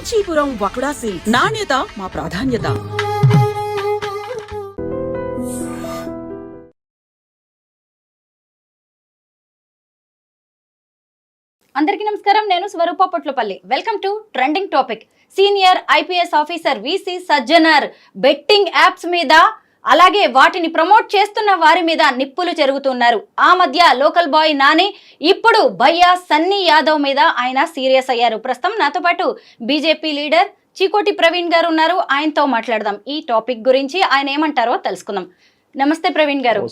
Kanchipuram వకుడా silks. నాణ్యత మా ప్రాధాన్యత. అందరికీ నమస్కారం. నేను Swaroopa Potlapalli. Welcome to trending topic. Senior IPS officer VC Sajjanar betting apps మీద అలాగే వాటిని ప్రమోట్ చేస్తున్న వారి మీద నిప్పులు చెరుగుతున్నారు. ఆ మధ్య లోకల్ బాయ్ నాని, ఇప్పుడు భయ్యా సన్నీ యాదవ్ మీద ఆయన సీరియస్ అయ్యారు. ప్రస్తుతం నాతో పాటు బీజేపీ లీడర్ చీకోటి ప్రవీణ్ గారు ఉన్నారు. ఆయనతో మాట్లాడదాం. ఈ టాపిక్ గురించి ఆయన ఏమంటారో తెలుసుకుందాం. నమస్తే ప్రవీణ్ గారు.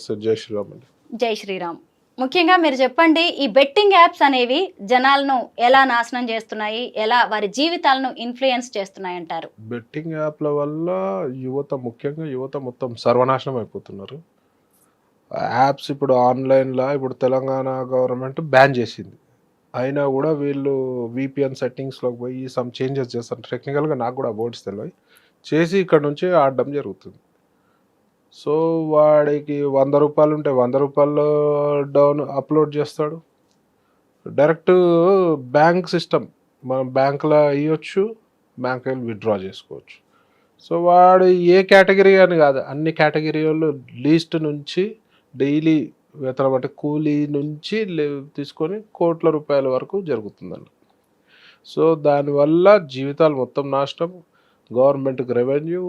జై శ్రీరామ్. ముఖ్యంగా మీరు చెప్పండి, ఈ బెట్టింగ్ యాప్స్ అనేవి జనాలను ఎలా నాశనం చేస్తున్నాయి, ఎలా వారి జీవితాలను ఇన్ఫ్లుయెన్స్ చేస్తున్నాయి అంటారు? బెట్టింగ్ యాప్ల వల్ల ముఖ్యంగా యువత మొత్తం సర్వనాశనం అయిపోతున్నారు. యాప్స్ ఇప్పుడు ఆన్లైన్లో ఇప్పుడు తెలంగాణ గవర్నమెంట్ బ్యాన్ చేసింది. అయినా కూడా వీళ్ళు విపిఎన్ సెట్టింగ్స్లోకి పోయి సమ్ చేంజెస్ చేస్తారు. టెక్నికల్గా నాకు కూడా బోర్డ్స్ తెలియదు, చేసి ఇక్కడ నుంచి ఆడడం జరుగుతుంది. సో వాడికి 100 రూపాయలు ఉంటే 100 రూపాయలు డౌన్ అప్లోడ్ చేస్తాడు. డైరెక్ట్ బ్యాంక్ సిస్టమ్, మనం బ్యాంకులో ఇవ్వచ్చు, బ్యాంక్ వెళ్ళి విత్డ్రా చేసుకోవచ్చు. సో వాడు ఏ కేటగిరీ అని కాదు, అన్ని కేటగిరీలు లీస్ట్ నుంచి డైలీ వేతనం అంటే కూలీ నుంచి తీసుకొని కోట్ల రూపాయల వరకు జరుగుతుందండి. సో దానివల్ల జీవితాలు మొత్తం నాశనం. గవర్నమెంట్కి రెవెన్యూ,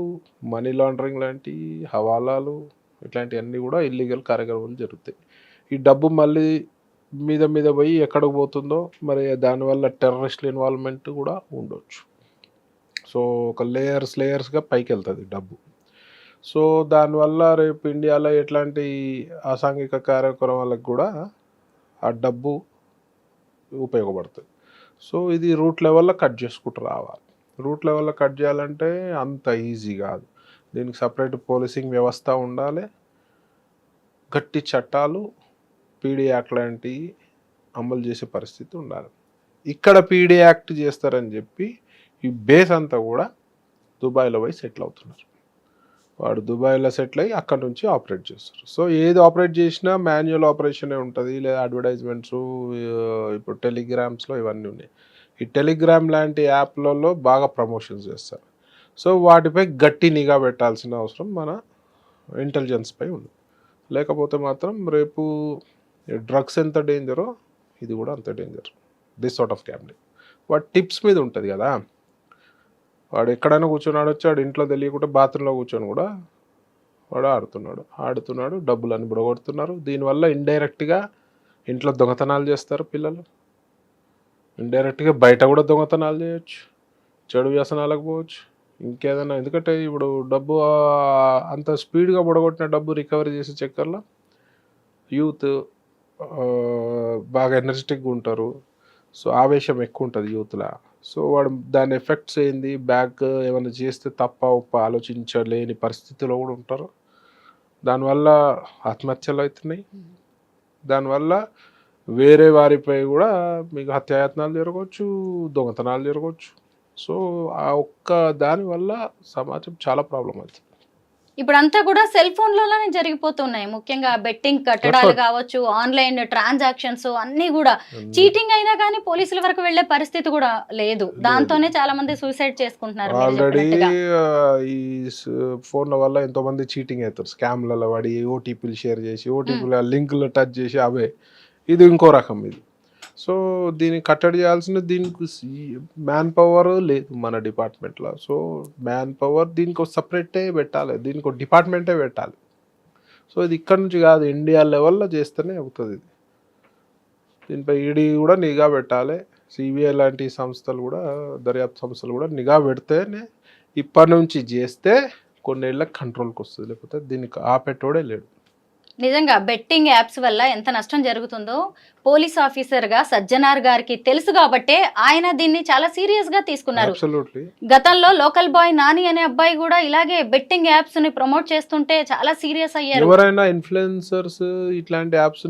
మనీ లాండరింగ్ లాంటి హవాలాలు ఇట్లాంటివన్నీ కూడా ఇల్లీగల్ కార్యక్రమాలు జరుగుతాయి. ఈ డబ్బు మళ్ళీ మీద పోయి ఎక్కడికి పోతుందో మరి, దానివల్ల టెర్రరిస్టుల ఇన్వాల్వ్మెంట్ కూడా ఉండొచ్చు. సో ఒక లేయర్స్గా పైకి వెళ్తుంది డబ్బు. సో దానివల్ల రేపు ఇండియాలో ఎట్లాంటి అసాంఘిక కార్యక్రమాలకు కూడా ఆ డబ్బు ఉపయోగపడుతుంది. సో ఇది రూట్ లెవెల్లో కట్ చేసుకుంటూ రావాలి. రూట్ లెవెల్లో కట్ చేయాలంటే అంత ఈజీ కాదు. దీనికి సపరేట్ పోలీసింగ్ వ్యవస్థ ఉండాలి, గట్టి చట్టాలు, పీడీ యాక్ట్ లాంటివి అమలు చేసే పరిస్థితి ఉండాలి. ఇక్కడ పీడీ యాక్ట్ చేస్తారని చెప్పి ఈ బేస్ అంతా కూడా దుబాయ్లో పోయి సెటిల్ అవుతున్నారు. వాడు దుబాయ్లో సెటిల్ అయ్యి అక్కడ నుంచి ఆపరేట్ చేస్తారు. సో ఏది ఆపరేట్ చేసినా మాన్యువల్ ఆపరేషనే ఉంటుంది, లేదా అడ్వర్టైజ్మెంట్స్, ఇప్పుడు టెలిగ్రామ్స్లో ఇవన్నీ ఉన్నాయి. ఈ టెలిగ్రామ్ లాంటి యాప్లలో బాగా ప్రమోషన్స్ చేస్తారు. సో వాటిపై గట్టి నిఘా పెట్టాల్సిన అవసరం మన ఇంటెలిజెన్స్పై ఉంది. లేకపోతే మాత్రం రేపు డ్రగ్స్ ఎంత డేంజరో ఇది కూడా అంత danger. This sort of gambling వాడు టిప్స్ మీద ఉంటుంది కదా. వాడు ఎక్కడైనా కూర్చొని ఆడొచ్చు, వాడు ఇంట్లో తెలియకుండా బాత్రూంలో కూర్చొని కూడా వాడు ఆడుతున్నాడు, డబ్బులన్నీ బుడగొడుతున్నారు. దీనివల్ల ఇండైరెక్ట్గా ఇంట్లో దొంగతనాలు చేస్తారు పిల్లలు, ఇండైరెక్ట్గా బయట కూడా దొంగతనాలు చేయొచ్చు, చెడు వ్యసనాలకు పోవచ్చు, ఇంకేదైనా. ఎందుకంటే ఇప్పుడు డబ్బు అంత స్పీడ్గా బుడగొట్టిన డబ్బు రికవరీ చేసే చక్కర్లో యూత్ బాగా ఎనర్జెటిక్గా ఉంటారు. సో ఆవేశం ఎక్కువ ఉంటుంది యూత్లో. సో వాడు దాని ఎఫెక్ట్స్ ఏంది, బ్యాక్ ఏమైనా చేస్తే తప్ప ఉప్ప ఆలోచించలేని పరిస్థితిలో కూడా ఉంటారు. దానివల్ల ఆత్మహత్యలు అవుతున్నాయి. దానివల్ల వేరే వారిపై కూడా మీకు హత్యాయత్నాలు జరగవచ్చు, దొంగతనాలు జరగవచ్చు. సో ఆ ఒక్క దానివల్ల సమాజం చాలా ప్రాబ్లం అవుతుంది. ఇప్పుడంతా కూడా సెల్ ఫోన్లలోనే జరిగిపోతున్నాయి. ముఖ్యంగా బెట్టింగ్ కట్టడాలు కావచ్చు, ఆన్లైన్ ట్రాన్సాక్షన్స్ అన్నీ కూడా చీటింగ్ అయినా కానీ పోలీసుల వరకు వెళ్లే పరిస్థితి కూడా లేదు. దాంతోనే చాలా మంది సూసైడ్ చేసుకుంటున్నారు. ఆల్రెడీ ఈ ఫోన్ల వల్ల ఎంతో మంది చీటింగ్ అవుతారు. స్కామ్లలో వాడి ఓటీపీలు షేర్ చేసి, ఓటీపీల లింకులు టచ్ చేసి అవే. ఇది ఇంకో రకం ఇది. సో దీన్ని కట్టడి చేయాల్సిన, దీనికి మ్యాన్ పవర్ లేదు మన డిపార్ట్మెంట్లో. సో మ్యాన్ పవర్ దీనికి సపరేటే పెట్టాలి, దీనికి ఒక డిపార్ట్మెంటే పెట్టాలి. సో ఇది ఇక్కడ నుంచి కాదు, ఇండియా లెవెల్లో చేస్తేనే అవుతుంది. ఇది దీనిపై ఈడీ కూడా నిఘా పెట్టాలి, సిబిఐ లాంటి సంస్థలు కూడా, దర్యాప్తు సంస్థలు కూడా నిఘా పెడితేనే ఇప్పటి నుంచి చేస్తే కొన్నేళ్ళకి కంట్రోల్కి వస్తుంది. లేకపోతే దీనికి ఆపెట్టోడే లేడు. నిజంగా బెట్టింగ్ యాప్స్ వల్ల ఎంత నష్టం జరుగుతుందో పోలీస్ ఆఫీసర్గా సజ్జనార్ గారికి తెలుసు కాబట్టే ఆయన దీన్ని చాలా సీరియస్ గా తీసుకున్నారు. గతంలో లోకల్ బాయ్ నాని అనే అబ్బాయి కూడా ఇలాగే బెట్టింగ్ యాప్స్ ని ప్రమోట్ చేస్తుంటే చాలా సీరియస్ అయ్యారు. ఎవరైనా ఇన్ఫ్లుయెన్సర్స్ ఇట్లాంటి యాప్స్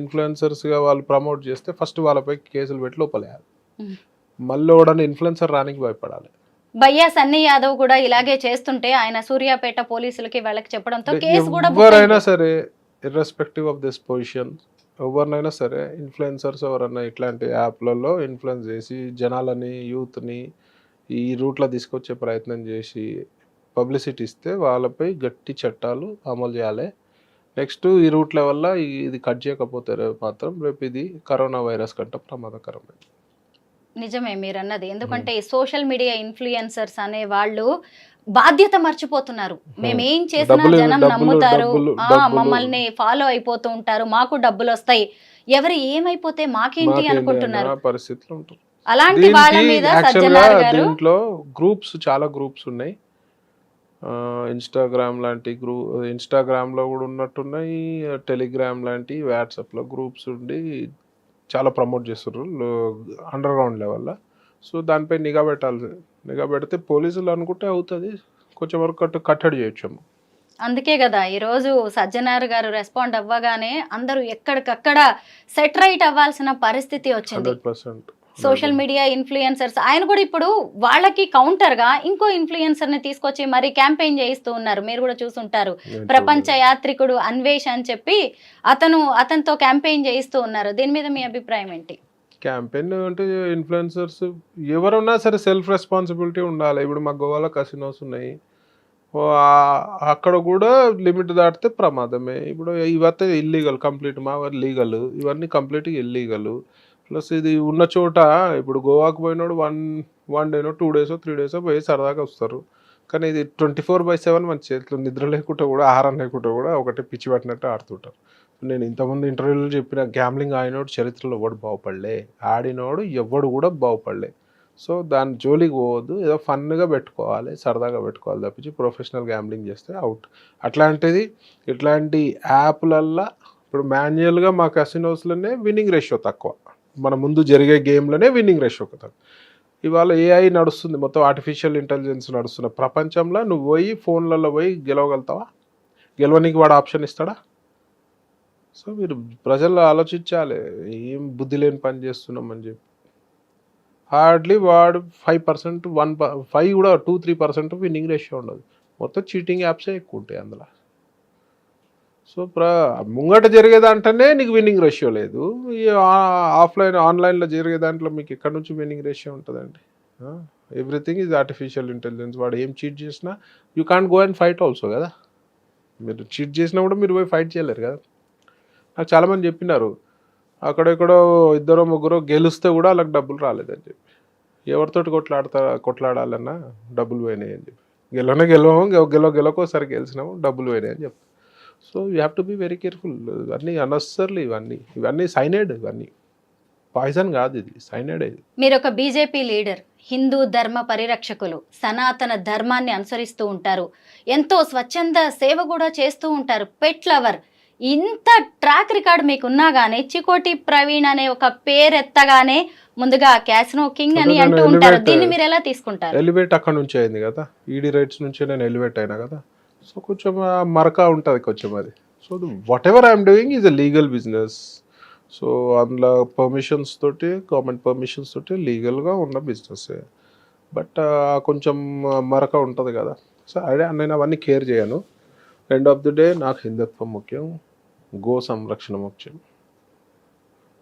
ఇన్ఫ్లుయెన్సర్స్ గా వాళ్ళు ప్రమోట్ చేస్తే ఫస్ట్ వాళ్ళపై కేసులు పెట్టి లోపలేయాలి. మళ్ళీ కూడా ఇన్ఫ్లుయెన్సర్ రానికి భయపడాలి. భయ్యా సన్నీ యాదవ్ కూడా ఇలాగే చేస్తుంటే ఆయన సూర్యాపేట పోలీసులకి వాళ్ళకి చెప్పడంతో కేసు కూడా ఎవరైనా సరే ఇర్రెస్పెక్టివ్ ఆఫ్ దిస్ పొజిషన్, ఎవరినైనా సరే ఇన్ఫ్లుయెన్సర్స్ ఎవరన్నా ఇట్లాంటి యాప్లలో ఇన్ఫ్లుయెన్స్ చేసి జనాలని, యూత్ని ఈ రూట్లో తీసుకొచ్చే ప్రయత్నం చేసి పబ్లిసిటీ ఇస్తే వాళ్ళపై గట్టి చట్టాలు అమలు చేయాలి. నెక్స్ట్ ఈ రూట్ల వల్ల ఇది కట్ చేయకపోతే మాత్రం రేపు ఇది కరోనా వైరస్ కంటే ప్రమాదకరమైంది. నిజమే మీరన్నది. ఎందుకంటే ఈ సోషల్ మీడియా ఇన్ఫ్లుయెన్సర్స్ అనే వాళ్ళు బాధ్యత మర్చిపోతున్నారు. మేమేం చేసినా జనం నమ్ముతారు, మమ్మల్ని ఫాలో అయిపోతూ ఉంటారు, మాకు డబ్బులు వస్తాయి, ఎవరు ఏమైపోతే మాకేంటి అనుకుంటున్నారు. పరిస్థితులు ఉంటుంది. అలాంటి వాళ్ళ మీద సజ్జనార్ గారు దీంట్లో గ్రూప్స్ చాలా గ్రూప్స్ ఉన్నాయి. ఇన్స్టాగ్రామ్ లాంటి ఇన్స్టాగ్రామ్లో కూడా ఉన్నట్టున్నాయి, టెలిగ్రామ్ లాంటి వాట్సాప్లో గ్రూప్స్ ఉండి చాలా ప్రమోట్ చేస్తారు అండర్ గ్రౌండ్ లెవెల్లో. సో దానిపై నిఘా పెట్టాలి. నిఘా పెడితే పోలీసులు అనుకుంటే అవుతుంది, కొంచెం వరకు కట్టడి చేయొచ్చు. అందుకే కదా ఈరోజు సజ్జనార్ గారు రెస్పాండ్ అవ్వగానే అందరూ ఎక్కడికక్కడ సెటరైట్ అవ్వాల్సిన పరిస్థితి వచ్చింది. 100%. సోషల్ మీడియా ఇన్ఫ్లుయెన్సర్స్ ఆయన కూడా ఇప్పుడు వాళ్ళకి కౌంటర్ గా ఇంకో ఇన్ఫ్లుయెన్సర్ ని తీసుకొచ్చి మరి క్యాంపెయిన్ చేయిస్తూ ఉన్నారు. మీరు కూడా చూసుంటారు, ప్రపంచ యాత్రికుడు అన్వేష్ అని చెప్పి అతనితో క్యాంపెయిన్ చేయిస్తూ ఉన్నారు. దీని మీద మీ అభిప్రాయం ఏంటి? క్యాంపెయిన్ అంటే ఇన్ఫ్లుయెన్సర్స్ ఎవరున్నా సరే సెల్ఫ్ రెస్పాన్సిబిలిటీ ఉండాలి. ఇప్పుడు మా గోవాలో కసినోస్ ఉన్నాయి, అక్కడ కూడా లిమిట్ దాటితే ప్రమాదమే. ఇప్పుడు ఇవైతే ఇల్లీగల్, కంప్లీట్ మా లీగల్, ఇవన్నీ కంప్లీట్గా ఇల్లీగల్. ప్లస్ ఇది ఉన్న చోట ఇప్పుడు గోవాకు పోయినోడు వన్ డేనో 2 డేసో 3 డేసో పోయి సరదాగా వస్తారు. కానీ ఇది 24/7 మన చేతిలో నిద్ర లేకుండా కూడా, ఆహారం లేకుండా కూడా ఒకటి పిచ్చి పట్టినట్టు ఆడుతుంటారు. నేను ఇంతకుముందు ఇంటర్వ్యూలో చెప్పిన గ్యాంబ్లింగ్ ఆడినోడు చరిత్రలో ఎవడు బాగుపడలే, ఆడినోడు ఎవడు కూడా బాగుపడలే. సో దాని జోలికి పోవద్దు, ఏదో ఫన్గా పెట్టుకోవాలి, సరదాగా పెట్టుకోవాలి తప్పించి ప్రొఫెషనల్ గ్యాంబ్లింగ్ చేస్తే అవుట్. అట్లాంటిది ఇట్లాంటి యాప్లల్లో ఇప్పుడు మాన్యువల్గా మా కసినోస్లోనే విన్నింగ్ రేషియో తక్కువ, మన ముందు జరిగే గేమ్లోనే విన్నింగ్ రేషియో తక్కువ. ఇవాళ ఏఐ నడుస్తుంది, మొత్తం ఆర్టిఫిషియల్ ఇంటెలిజెన్స్ నడుస్తున్న ప్రపంచంలో నువ్వు పోయి ఫోన్లలో పోయి గెలవగలుగుతావా? గెలవనికి వాడు ఆప్షన్ ఇస్తాడా? సో మీరు ప్రజలు ఆలోచించాలి, ఏం బుద్ధి లేని పని చేస్తున్నామని చెప్పి. హార్డ్లీ వాడు 5%, 5 కూడా 2-3% విన్నింగ్ రేషియో ఉండదు. మొత్తం చీటింగ్ యాప్సే ఎక్కువ ఉంటాయి అందులో. సో ముంగట జరిగేదంటేనే నీకు విన్నింగ్ రేషియో లేదు. ఈ ఆన్లైన్లో జరిగే దాంట్లో మీకు ఎక్కడి నుంచి విన్నింగ్ రేషియో ఉంటుందండి? Everything is artificial intelligence. వాడు ఏం చీట్ చేసినా you can't go and fight also కదా. మీరు చీట్ చేసినా కూడా మీరు పోయి ఫైట్ చేయలేరు కదా. నాకు చాలామంది చెప్పినారు, అక్కడెక్కడో 2-3 గెలిస్తే కూడా వాళ్ళకి డబ్బులు రాలేదని చెప్పి. ఎవరితోటి కొట్లాడాలన్నా డబ్బులు పోయినాయి అని చెప్పి. గెలవకోసారి గెలిచినాము, డబ్బులు పోయినాయి అని చెప్పి. So you have to be very careful. ఇవన్నీ అనవసర్లీ, ఇవన్నీ సైనైడ్, ఇవన్నీ పాయిజన్ కాదు, ఇది సైనైడ్. మీరు ఒక బీజేపీ లీడర్, హిందూ ధర్మ పరిరక్షకులు, సనాతన ధర్మాన్ని అనుసరిస్తూ ఉంటారు, ఎంతో స్వచ్ఛంద సేవ కూడా చేస్తూ ఉంటారు, పెట్ లవర్. ఇంత ట్రాక్ రికార్డ్ మీకున్నా గానీ చికోటి ప్రవీణ్ అనే ఒక పేరెత్తగానే ముందుగా క్యాసినో కింగ్ అని అంటూ ఉంటారు. దీన్ని మీరు ఎలా తీసుకుంటారు? ఎలివేట్ అక్కడ నుంచి అయింది కదా, ఈడీ రైట్స్ నుంచి నేను ఎలివేట్ అయినా కదా. సో కొంచెం మరక ఉంటుంది కొంచెం అది. So what ever I'm doing is a legal business. So అందులో పర్మిషన్స్ తోటి, గవర్నమెంట్ పర్మిషన్స్ తోటి లీగల్గా ఉన్న బిజినెస్. బట్ కొంచెం మరక ఉంటుంది కదా. సో నేను అవన్నీ కేర్ చేయను. ఎండ్ ఆఫ్ ది డే నాకు హిందుత్వం ముఖ్యం, గో సంరక్షణ ముఖ్యం,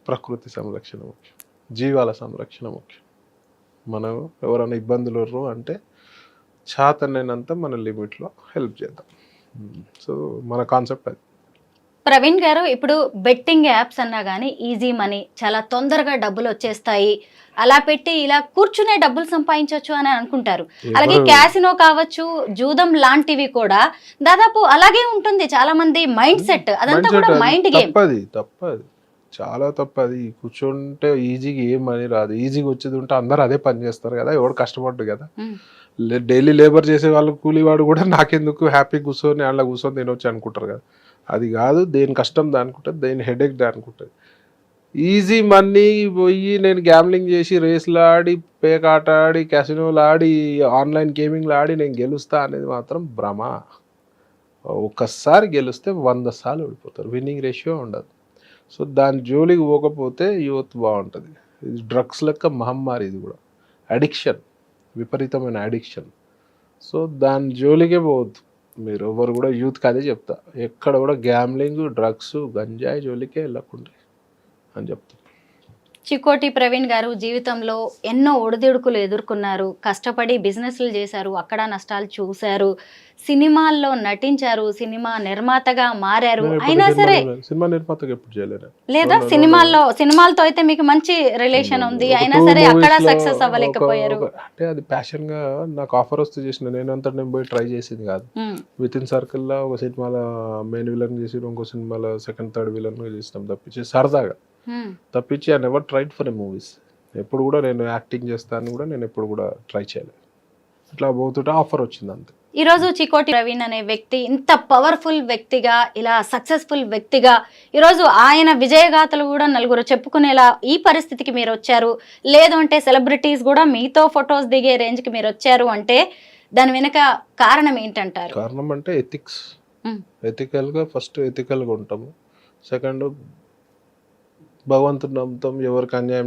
ప్రకృతి సంరక్షణ ముఖ్యం, జీవాల సంరక్షణ ముఖ్యం. మనం ఎవరైనా ఇబ్బందులు అంటే చాతనైనంత మన లిమిట్లో హెల్ప్ చేద్దాం. సో మన కాన్సెప్ట్ అది. ప్రవీణ్ గారు, ఇప్పుడు బెట్టింగ్ యాప్స్ అన్నా కానీ ఈజీ మనీ, చాలా తొందరగా డబ్బులు వచ్చేస్తాయి, అలా పెట్టి ఇలా కూర్చునే డబ్బులు సంపాదించవచ్చు అని అనుకుంటారు. అలాగే క్యాసినో కావచ్చు, జూదం లాంటివి కూడా దాదాపు అలాగే ఉంటుంది చాలా మంది మైండ్ సెట్. అదంతా కూడా మైండ్ గేమ్. తప్పది, చాలా తప్పది. కూర్చుంటే ఈజీగా ఏం మనీ రాదు. ఈజీగా వచ్చేది ఉంటే అందరు అదే పని చేస్తారు కదా, ఎవడు కష్టపడ్డు కదా. డైలీ లేబర్ చేసే వాళ్ళు, కూలీవాడు కూడా నాకెందుకు హ్యాపీ కూర్చొని అలా కూర్చొని తినొచ్చు అనుకుంటారు కదా. అది కాదు, దేని కష్టం దానికుంటుంది, దేని హెడేక్ దానికుంటుంది. ఈజీ మనీ పోయి నేను గ్యామ్లింగ్ చేసి, రేస్లు ఆడి, పేకాట ఆడి, క్యాసినోలు ఆడి, ఆన్లైన్ గేమింగ్లు ఆడి నేను గెలుస్తా అనేది మాత్రం భ్రమ. ఒక్కసారి గెలిస్తే 100 సార్లు ఓడిపోతారు, విన్నింగ్ రేషియో ఉండదు. సో దాని జోలికి పోకపోతే యూత్ బాగుంటుంది. ఇది డ్రగ్స్ లెక్క మహమ్మారి, ఇది కూడా అడిక్షన్, విపరీతమైన అడిక్షన్. సో దాని జోలికే పోవద్దు మీరు ఎవరు కూడా. యూత్కి అదే చెప్తా, ఎక్కడ కూడా గ్యామ్లింగ్, డ్రగ్స్, గంజాయి జోలికే వెళ్ళకుండా అని చెప్తా. చికోటి ప్రవీణ్ గారు జీవితంలో ఎన్నో ఒడిదుడుకులు ఎదుర్కొన్నారు, కష్టపడి బిజినెస్లు చేశారు, అక్కడ నష్టాలు చూశారు, సినిమాల్లో నటించారు, సినిమా నిర్మాతగా మారారు. నేను ఎప్పుడు అయినా సరే సినిమా నిర్మాతగా ఎప్పుడు చేయలేను. లేదా సినిమాలతో అయితే మీకు మంచి రిలేషన్ ఉంది, ఒక అయినా two సరే అక్కడ movies లో సక్సెస్ అవ్వలేకపోయారు. అంటే అది ప్యాషన్ గా నాకు ఆఫర్ వస్తే చేసిన, నేను అంతా నేను పోయి ట్రై చేసింది కాదు. విత్ ఇన్ సర్కిల్ లో ఒక సినిమాలో మెయిన్ విలన్ చేసి, ఇంకో సినిమాలో సెకండ్ థర్డ్ విలన్ చేసినాం తప్పించి సరదాగా. తప్పించి I never tried for a movies. ఎప్పుడు కూడా నేను యాక్టింగ్ చేస్తాను కూడా నేను ఎప్పుడు కూడా ట్రై చేయలేదు. ఇట్లా పోతుంటే ఆఫర్ వచ్చింది అంతే. ఈ రోజు చికోటి ప్రవీణ్ అనే వ్యక్తి ఇంత పవర్ఫుల్ వ్యక్తిగా, ఇలా సక్సెస్ఫుల్ వ్యక్తిగా, ఈరోజు ఆయన విజయగాథలు కూడా నలుగురు చెప్పుకునేలా ఈ పరిస్థితికి మీరు వచ్చారు. లేదు అంటే సెలబ్రిటీస్ కూడా మీతో ఫొటోస్ దిగే రేంజ్కి మీరు వచ్చారు అంటే దాని వెనుక కారణం ఏంటంటారు? కారణం అంటే ఎథిక్స్. ఎథికల్గా ఫస్ట్ ఎథికల్గా ఉంటాము. సెకండ్ భగవంతుని నమ్ముతాం, ఎవరికి అన్యాయం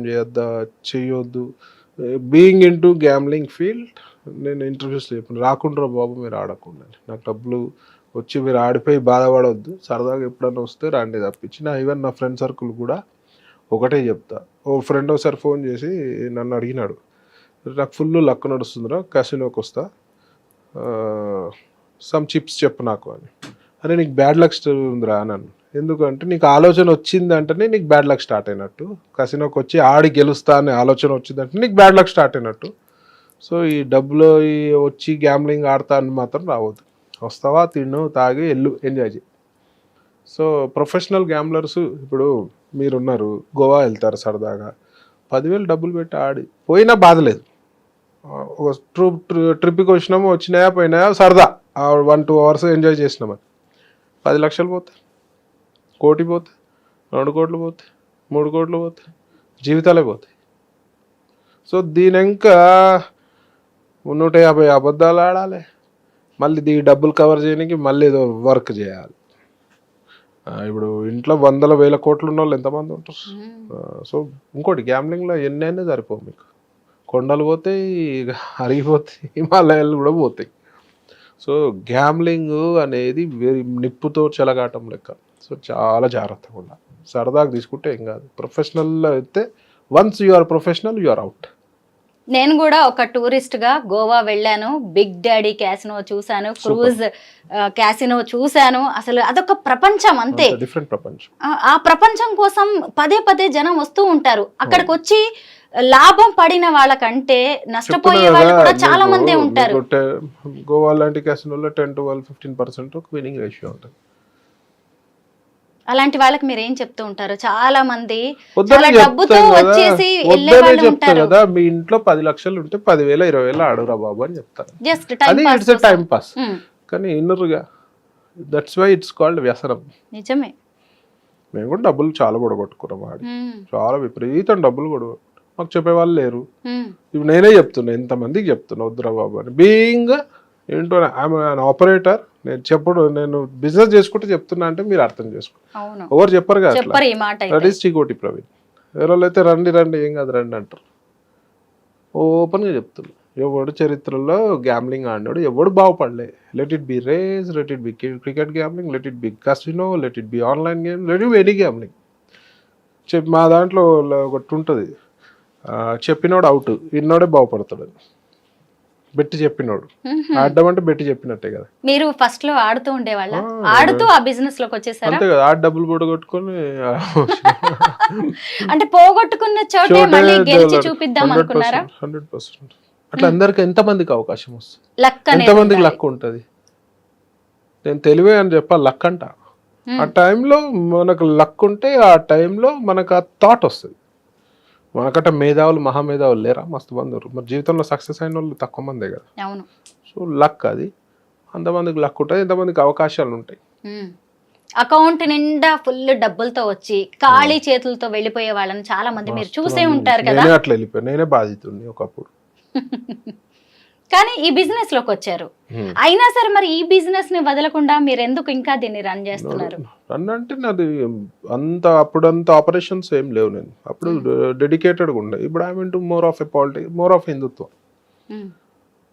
చేయొద్దు. Being in to gambling field, నేను ఇంటర్వ్యూస్లో చెప్పిన రాకుండా బాబు మీరు ఆడకుండా, నాకు డబ్బులు వచ్చి మీరు ఆడిపోయి బాధపడవద్దు, సరదాగా ఎప్పుడన్నా వస్తే రండి తప్పించి. ఈవెన్ నా ఫ్రెండ్ సర్కిల్ కూడా ఒకటే చెప్తా. ఓ ఫ్రెండ్ ఒకసారి ఫోన్ చేసి నన్ను అడిగినాడు, నాకు ఫుల్ లక్ నడుస్తుందిరా, కసినోకి వస్తా, సమ్ చిప్స్ చెప్పు నాకు అని. అరే నీకు బ్యాడ్ లక్ ఉందిరా నన్ను, ఎందుకంటే నీకు ఆలోచన వచ్చిందంటేనే నీకు బ్యాడ్ లక్ స్టార్ట్ అయినట్టు. కసినోకి వచ్చి ఆడి గెలుస్తా అనే ఆలోచన వచ్చిందంటే నీకు బ్యాడ్ లక్ స్టార్ట్ అయినట్టు. సో ఈ డబ్బులో ఈ వచ్చి గ్యామ్లింగ్ ఆడతా అని మాత్రం రావద్దు. వస్తావా, తిను, తాగి, ఎల్లు, ఎంజాయ్ చేయి. సో ప్రొఫెషనల్ గ్యామ్లర్స్ ఇప్పుడు మీరున్నారు, గోవా వెళ్తారు సరదాగా, 10,000 డబ్బులు పెట్టి ఆడి పోయినా బాధలేదు. ఒక ట్రిప్కి వచ్చినాయా పోయినాయా సరదా 1-2 అవర్స్ ఎంజాయ్ చేసినామని 10 లక్షలు పోతాయి, కోటి పోతాయి, 2 కోట్లు పోతాయి, 3 కోట్లు పోతాయి, జీవితాలే పోతాయి. సో దీని ఇంకా 150 అబద్ధాలు ఆడాలి, మళ్ళీ ఈ డబ్బులు కవర్ చేయడానికి మళ్ళీ ఏదో వర్క్ చేయాలి. ఇప్పుడు ఇంట్లో 100,000 కోట్లు ఉన్న వాళ్ళు ఎంతమంది ఉంటారు? సో ఇంకోటి గ్యామ్లింగ్లో ఎన్నైనా సరిపోవు మీకు. కొండలు పోతాయి, అరిగిపోతాయి, హిమాలయాలు కూడా పోతాయి. సో గ్యామ్లింగ్ అనేది నిప్పుతో చెలగాటం లెక్క. సో చాలా జాగ్రత్తగా ఉండాలి. సరదాగా తీసుకుంటే ఏం కాదు. ప్రొఫెషనల్లో అయితే once you are professional you are out. నేను కూడా ఒక టూరిస్ట్గా గోవా వెళ్ళాను, బిగ్ డాడీ క్యాసినో చూశాను, క్రూజ్ క్యాసినో చూశాను. అసలు అదొక ప్రపంచం అంతే, డిఫరెంట్ ప్రపంచం. ఆ ప్రపంచం కోసం పదే జనం వస్తూ ఉంటారు. అక్కడికి వచ్చి లాభం పడిన వాళ్ళకంటే నష్టపోయే వాళ్ళు కూడా చాలా మందే ఉంటారు. గోవా లాంటి క్యాసినోలో 10-12-15% విన్నింగ్ రేషియో ఉంటుంది. అలాంటి వాళ్ళకి మీరు ఏం చెప్తూ ఉంటారు? చాలా మంది వద్దనే డబ్బుతో వచ్చేసి వెళ్ళే వాళ్ళు ఉంటారు కదా. మీ ఇంట్లో 10 లక్షలు ఉంటే 10,000 20,000 ఆడురా బాబు అని చెప్తారు. జస్ట్ అది ఇట్స్ టైం పాస్. కానీ ఇన్నర్గా దట్స్ వై ఇట్స్ కాల్డ్ వ్యసనం. నిజమే. మేము కూడా డబ్బులు చాలా పొడగొట్టుకున్నాం ఆడి, చాలా విపరీతం డబ్బులు కూడా. మాకు చెప్పేవాళ్ళు లేరు. ఇప్పుడు నేనే చెప్తున్నా, ఎంతమందికి చెప్తున్నా వద్దురా బాబు అని. బీయింగ్ ఏంటో ఐఎమ్ ఆపరేటర్, నేను బిజినెస్ చేసుకుంటే చెప్తున్నా అంటే మీరు అర్థం చేసుకో. ఎవరు చెప్పరు కదా. That is Chikoti Praveen. ఎవరు అయితే రండి ఏం కాదు రండి అంటారు. ఓపెన్గా చెప్తున్నా, ఎవడు చరిత్రలో గ్యామ్లింగ్ ఆడినాడు ఎవడు బాగుపడలే. Let it be race, let it be cricket gambling, let it be casino, let it be online game, let it be any gambling. మా దాంట్లో ఒకటి ఉంటుంది, చెప్పినోడు అవుట్, ఇన్నోడే బాగుపడతాడు. బెట్టి చెప్పినోడు ఆడడం అంటే బెట్టి చెప్పినట్టే కదా. మీరు ఫస్ట్ లో ఆడుతూ ఉండేవాళ్ళ, ఆడుతూ ఆ బిజినెస్ లోకి వచ్చేసారా? అంతే కదా, ఆడ డబ్బులు పోగొట్టుకొని అంటే పోగొట్టుకున్న చోటే మళ్ళీ గెలిచి చూపిద్దాం అనుకున్నారా? 100%. అట్లా అందరికి ఎంతమందికి అవకాశం వస్తుంది, ఎంతమందికి లక్ ఉంటుంది. నేను తెలివే అని చెప్పాలి, లక్ అంట. ఆ టైంలో మనకు లక్ ఉంటే ఆ టైంలో మనకు ఆ థాట్ వస్తుంది. మనకట మేధావులు మహామేధావులు లేరా? మస్తు మంది. మరి జీవితంలో సక్సెస్ అయిన వాళ్ళు తక్కువ మందే కదా. సో లక్ అది, అంతమందికి లక్ ఉంటుంది, ఎంతమందికి అవకాశాలు ఉంటాయి. అకౌంట్ నిండా ఫుల్ డబ్బులతో వచ్చి ఖాళీ చేతులతో వెళ్ళిపోయే వాళ్ళని చాలా మంది మీరు చూసే ఉంటారు కదా. నేనే అట్లా వెళ్ళిపోయాను, నేనే బాధితుడిని ఒకప్పుడు. కానీ ఈ బిజినెస్ లోకి వచ్చారు, అయినా సరే మరి ఈ బిజినెస్ ని వదలకుండా మీరు ఎందుకు ఇంకా దీన్ని రన్ చేస్తున్నారు? రన్ అంటే నాది అప్పుడంత ఆపరేషన్స్ ఏం లేవు. నేను అప్పుడు డెడికేటెడ్గా ఉండే. ఇప్పుడు I mean to more of a politics, more of హిందుత్వం.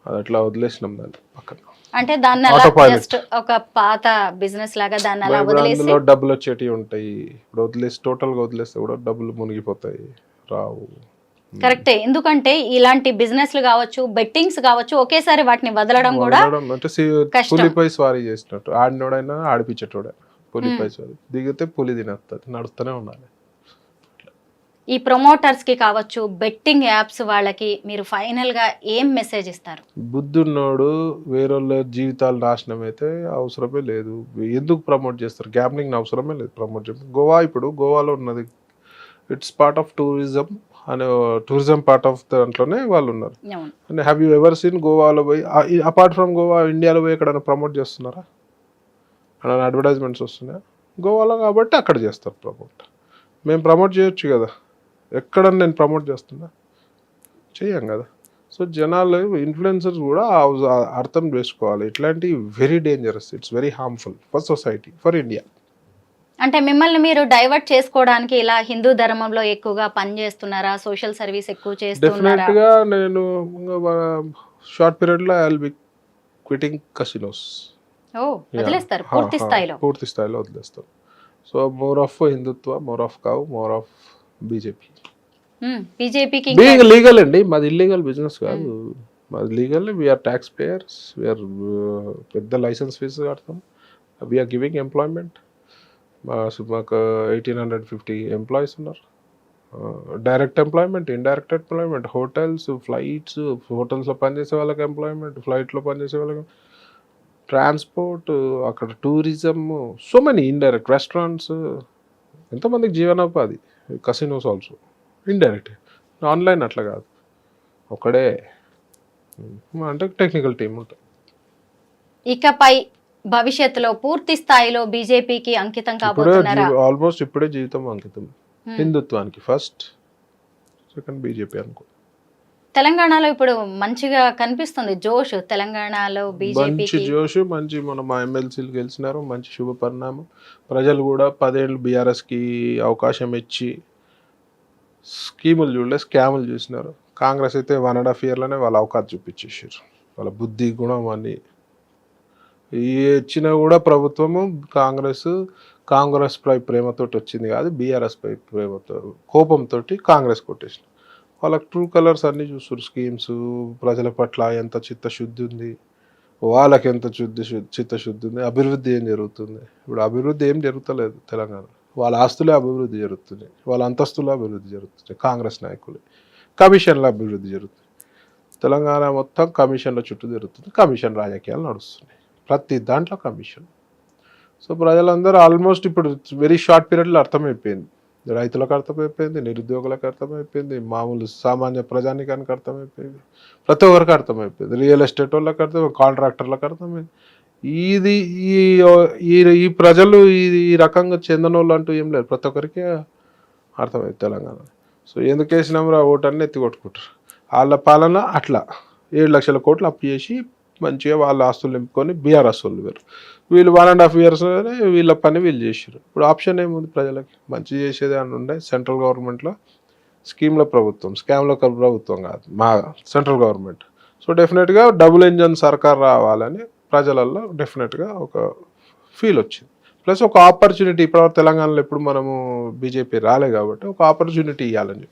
అది అట్లా వదిలేసినాం దాన్ని పక్కన. అంటే దాన్ని జస్ట్ ఒక పాత బిజినెస్ లాగా దాన్ని అలా వదిలేసి డబ్బులు వచ్చేటివి ఉంటాయి. ఇప్పుడు టోటల్ గా వదిలేస్తే కూడా డబ్బులు మునిగిపోతాయి. రావు. కరెక్టే, ఎందుకంటే ఇలాంటి బిజినెస్లు కావచ్చు, బెట్టింగ్స్ కావచ్చు, ఒకేసారి వాటిని వదలడం కూడా అంటే కష్టం. పులిపై స్వారీ చేసినట్టు, ఆడినోడైనా ఆడిపించేటోడే. పులిపై స్వారీ దిగితే పులి తినేస్తుంది, నడుస్తూనే ఉండాలి. ఈ ప్రమోటర్స్ కి కావచ్చు, బెట్టింగ్ యాప్స్ వాళ్ళకి మీరు ఫైనల్ గా ఏం మెసేజ్ ఇస్తారు? బుద్ధున్నోడు వేరేళ్ళ జీవితాలు నాశనం అయితే అవసరమే లేదు. ఎందుకు ప్రమోట్ చేస్తారు? గ్యాంబ్లింగ్ అవసరమే లేదు ప్రమోట్ చేయడం. గోవాలో ఉన్నది, ఇట్స్ పార్ట్ ఆఫ్ టూరిజం అనే టూరిజం పార్ట్ ఆఫ్ దాంట్లోనే వాళ్ళు ఉన్నారు. And have you ever seen గోవాలో పోయి, అపార్ట్ ఫ్రమ్ గోవా, ఇండియాలో పోయి ఎక్కడైనా ప్రమోట్ చేస్తున్నారా? అక్కడ అడ్వర్టైజ్మెంట్స్ వస్తున్నాయా? గోవాలో కాబట్టి అక్కడ చేస్తారు ప్రమోట్. మేము ప్రమోట్ చేయొచ్చు కదా, ఎక్కడన్నా నేను ప్రమోట్ చేస్తున్నా? చెయ్యం కదా. సో జనాలు, ఇన్ఫ్లుయెన్సర్స్ కూడా అర్థం చేసుకోవాలి. ఇట్లాంటి very dangerous, it's very harmful for society, for India. అంటే మిమ్మల్ని మీరు డైవర్ట్ చేసుకోవడానికి ఇలా హిందూ ధర్మంలో ఎక్కువగా పని చేస్తున్నారా? సోషల్ సర్వీస్ ఎక్కువ చేస్తున్నారా? డెఫినెట్ గా నేను షార్ట్ పీరియడ్ లో I will be quitting casinos. ఓ, వదిలేస్తారు పూర్తి స్థాయిలో? పూర్తి స్థాయిలో వదిలేస్తాను. So more of Hindutva, more of cow, more of BJP. బీజేపీకి బీయింగ్ లీగల్ అండి, మాది ఇల్లీగల్ బిజినెస్ కాదు. మాది legal. We are tax payers, we are పెద్ద లైసెన్స్ ఫీజు కడతాం. We are giving employment. మాకు 1850 ఎంప్లాయీస్ ఉన్నారు. Direct employment, indirect employment, hotels, flights, హోటల్స్లో పనిచేసే వాళ్ళకి ఎంప్లాయ్మెంట్, ఫ్లైట్లో పనిచేసే వాళ్ళకి ట్రాన్స్పోర్ట్, అక్కడ tourism, so many indirect restaurants. ఎంతమందికి జీవనోపాధి. Casinos also indirect. ఆన్లైన్ అట్లా కాదు, ఒకడే అంటే టెక్నికల్ టీం ఉంటుంది. ఇకపై భవిష్యత్తులో పూర్తి స్థాయిలో బీజేపీకి అంకితం కాబోతున్నారా? ఆల్మోస్ట్ ఇప్పుడే జీవితం అంకితం హిందుత్వానికి. ఫస్ట్, సెకండ్ బీజేపీ అనుకో. తెలంగాణలో ఇప్పుడు మంచిగా కనిపిస్తుంది జోష్. తెలంగాణలో మంచి బీజేపీకి జోష్, మంచి మా ఎమ్మెల్సీలు గెలిచినారు, మంచి శుభ పరిణామం. ప్రజలు కూడా 10 ఏళ్ళు బీఆర్ఎస్కి అవకాశం ఇచ్చి స్కీములు చూడలే, స్కాములు చూసినారు. కాంగ్రెస్ అయితే 1.5 yearలోనే వాళ్ళ అవకాశం చూపించేసారు. వాళ్ళ బుద్ధి, గుణం అన్ని ఇచ్చినా కూడా ప్రభుత్వము కాంగ్రెస్ పై ప్రేమతోటి వచ్చింది కాదు, బీఆర్ఎస్ పై ప్రేమతో, కోపంతో కాంగ్రెస్ కొట్టేసిన. వాళ్ళకి ట్రూ కలర్స్ అన్నీ చూస్తారు. స్కీమ్స్, ప్రజల పట్ల ఎంత చిత్తశుద్ధి ఉంది, వాళ్ళకి ఎంత చిత్తశుద్ధి ఉంది, అభివృద్ధి ఏం జరుగుతుంది. ఇప్పుడు అభివృద్ధి ఏం జరుగుతలేదు తెలంగాణ. వాళ్ళ ఆస్తులే అభివృద్ధి జరుగుతుంది, వాళ్ళ అంతస్తులే అభివృద్ధి జరుగుతుంది. కాంగ్రెస్ నాయకులు కమిషన్ల అభివృద్ధి జరుగుతుంది. తెలంగాణ మొత్తం కమిషన్ల చుట్టూ జరుగుతుంది. కమిషన్ రాజకీయాలు నడుస్తున్నాయి, ప్రతి దాంట్లో కమిషన్. సో ప్రజలందరూ ఆల్మోస్ట్ ఇప్పుడు వెరీ షార్ట్ పీరియడ్లో అర్థమైపోయింది. రైతులకు అర్థమైపోయింది, నిరుద్యోగులకు అర్థమైపోయింది, మామూలు సామాన్య ప్రజానికానికి అర్థమైపోయింది, ప్రతి ఒక్కరికి అర్థమైపోయింది. రియల్ ఎస్టేట్ వాళ్ళకి అర్థమైంది, కాంట్రాక్టర్లకు అర్థమైంది. ఇది ఈ ప్రజలు ఈ రకంగా చెందనోళ్ళు అంటూ ఏం లేదు, ప్రతి ఒక్కరికి అర్థమైంది తెలంగాణ. సో ఎందుకు వేసినాంరా ఓటన్ని ఎత్తి కొట్టుకుంటారు. వాళ్ళ పాలన అట్లా 7 లక్షల కోట్లు అప్పు చేసి మంచిగా వాళ్ళ ఆస్తులు నింపుకొని బీఆర్ఎస్ వాళ్ళు వేరు. వీళ్ళు 1.5 years వీళ్ళ పని వీళ్ళు చేసారు. ఇప్పుడు ఆప్షన్ ఏముంది ప్రజలకి? మంచి చేసేది అని ఉండే సెంట్రల్ గవర్నమెంట్లో స్కీమ్ల ప్రభుత్వం, స్కామ్ల ప్రభుత్వం కాదు మా సెంట్రల్ గవర్నమెంట్. సో డెఫినెట్గా డబుల్ ఇంజన్ సర్కార్ రావాలని ప్రజలలో డెఫినెట్గా ఒక ఫీల్ వచ్చింది. ప్లస్ ఒక ఆపర్చునిటీ, ఇప్పుడు తెలంగాణలో ఎప్పుడు మనము బీజేపీ రాలే కాబట్టి ఒక ఆపర్చునిటీ ఇవ్వాలని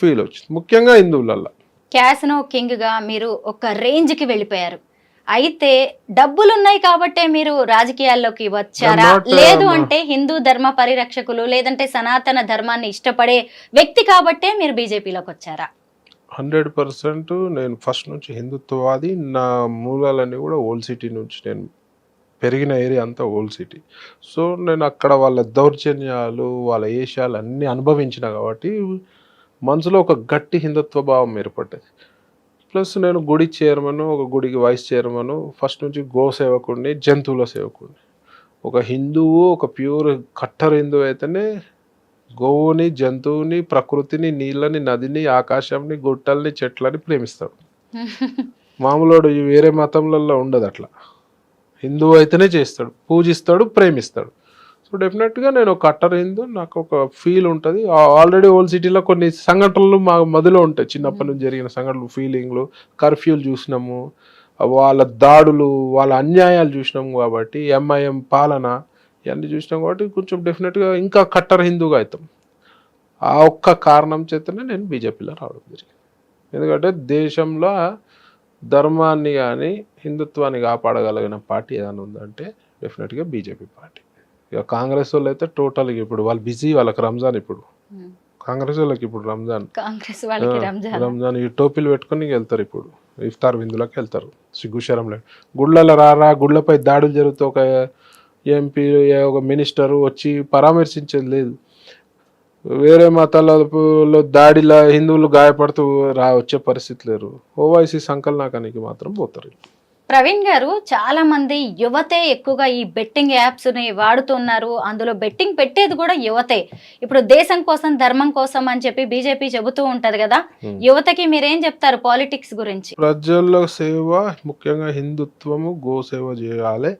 ఫీల్ వచ్చింది, ముఖ్యంగా హిందువులల్లో. క్యాసినో కింగ్ గా మీరు ఒక రేంజ్ కి వెళ్ళిపోయారు. అయితే డబ్బులున్నాయి కాబట్టే మీరు రాజకీయాల్లోకి వచ్చారా, లేదు అంటే హిందూ ధర్మ పరిరక్షకులు లేదంటే సనాతన ధర్మాన్ని ఇష్టపడే వ్యక్తి కాబట్టే మీరు బీజేపీలోకి వచ్చారా? 100% నేను ఫస్ట్ నుంచి హిందుత్వవాది. నా మూలాలన్నీ కూడా ఓల్డ్ సిటీ నుంచి, నేను పెరిగిన ఏరియా అంతా ఓల్డ్ సిటీ. సో నేను అక్కడ వాళ్ళ దౌర్జన్యాలు, వాళ్ళ ఏషాలు అన్నీ అనుభవించిన కాబట్టి మనసులో ఒక గట్టి హిందుత్వ భావం ఏర్పడ్డది. ప్లస్ నేను గుడి చైర్మన్, ఒక గుడికి వైస్ చైర్మన్, ఫస్ట్ నుంచి గో సేవకుడిని, జంతువుల సేవకుడిని. ఒక హిందువు, ఒక ప్యూర్ కట్టర్ హిందువు అయితేనే గోవుని, జంతువుని, ప్రకృతిని, నీళ్ళని, నదిని, ఆకాశంని, గుట్టల్ని, చెట్లని ప్రేమిస్తాడు. మామూలుడు వేరే మతంలలో ఉండదు అట్లా. హిందువు అయితేనే చేస్తాడు, పూజిస్తాడు, ప్రేమిస్తాడు. సో డెఫినెట్గా నేను కట్టర్ హిందూ, నాకు ఒక ఫీల్ ఉంటుంది. ఆల్రెడీ ఓల్డ్ సిటీలో కొన్ని సంఘటనలు మా మదిలో ఉంటాయి, చిన్నప్పటి నుంచి జరిగిన సంఘటనలు, ఫీలింగ్లు, కర్ఫ్యూలు చూసినాము, వాళ్ళ దాడులు, వాళ్ళ అన్యాయాలు చూసినాము కాబట్టి, ఎంఐఎం పాలన ఇవన్నీ చూసినాం కాబట్టి కొంచెం డెఫినెట్గా ఇంకా కట్టర్ హిందూగా అవుతాం. ఆ ఒక్క కారణం చేతనే నేను బీజేపీలో రావడం జరిగింది. ఎందుకంటే దేశంలో ధర్మాన్ని కానీ హిందుత్వాన్ని కాపాడగలిగిన పార్టీ ఏదైనా ఉందంటే డెఫినెట్గా బీజేపీ పార్టీ. ఇక కాంగ్రెస్ వాళ్ళు అయితే టోటల్గా ఇప్పుడు వాళ్ళు బిజీ, వాళ్ళకి రంజాన్ ఇప్పుడు. కాంగ్రెస్ వాళ్ళకి ఇప్పుడు రంజాన్, కాంగ్రెస్ వాళ్ళకి రంజాన్ ఈ టోపీలు పెట్టుకుని వెళ్తారు, ఇప్పుడు ఇఫ్తార్ విందులకు వెళ్తారు. సిగ్గుశరం లేదు. గుళ్ళలో రారా, గుళ్ళపై దాడులు జరుగుతూ ఒక ఎంపీ ఒక మినిస్టరు వచ్చి పరామర్శించేది లేదు. వేరే మతాలలో దాడిలా హిందువులు గాయపడుతూ వచ్చే పరిస్థితి లేరు. ఓవైసీ సంకలనాకానికి మాత్రం పోతారు. ప్రవీణ్ గారు, చాలా మంది యువతే ఎక్కువగా ఈ బెట్టింగ్ యాప్స్ ని వాడుతున్నారు. అందులో బెట్టింగ్ పెట్టేది కూడా యువతే. ఇప్పుడు దేశం కోసం, ధర్మం కోసం అని చెప్పి బీజేపీ చెబుతూ ఉంటది కదా, యువతకి మీరేం చెప్తారు పాలిటిక్స్ గురించి? ప్రజల సేవ, ముఖ్యంగా హిందుత్వము, గోసేవ చేయాలి.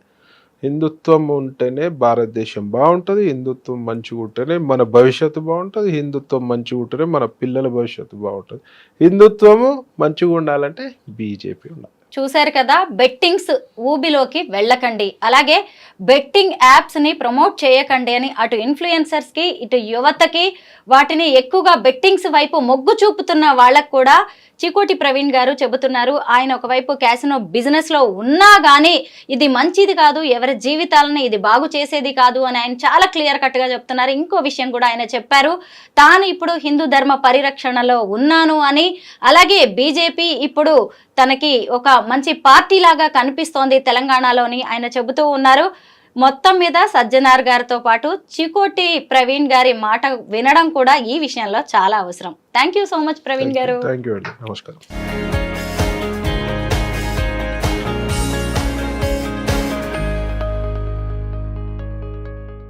హిందుత్వం ఉంటేనే భారతదేశం బాగుంటుంది. హిందుత్వం మంచిగా ఉంటేనే మన భవిష్యత్తు బాగుంటుంది. హిందుత్వం మంచిగా ఉంటేనే మన పిల్లల భవిష్యత్తు బాగుంటుంది. హిందుత్వము మంచిగా ఉండాలంటే బీజేపీ ఉండాలి. చూశారు కదా, బెట్టింగ్స్ ఊబిలోకి వెళ్ళకండి, అలాగే బెట్టింగ్ యాప్స్ ని ప్రమోట్ చేయకండి అని అటు ఇన్ఫ్లుయెన్సర్స్ కి, ఇటు యువతకి, వాటిని ఎక్కువగా బెట్టింగ్స్ వైపు మొగ్గు చూపుతున్న వాళ్ళకు కూడా చికోటి ప్రవీణ్ గారు చెబుతున్నారు. ఆయన ఒకవైపు క్యాసినో బిజినెస్ లో ఉన్నా గానీ ఇది మంచిది కాదు, ఎవరి జీవితాలను ఇది బాగు చేసేది కాదు అని ఆయన చాలా క్లియర్ కట్ గా చెప్తున్నారు. ఇంకో విషయం కూడా ఆయన చెప్పారు, తాను ఇప్పుడు హిందూ ధర్మ పరిరక్షణలో ఉన్నాను అని, అలాగే బీజేపీ ఇప్పుడు తనకి ఒక మంచి పార్టీ లాగా కనిపిస్తోంది తెలంగాణలోని ఆయన చెబుతూ ఉన్నారు. మొత్తం మీద సజ్జనార్ గారితో పాటు చికోటి ప్రవీణ్ గారి మాట వినడం కూడా ఈ విషయంలో చాలా అవసరం. Thank you so much Praveen గారు. థ్యాంక్ యూ అండి, నమస్కారం.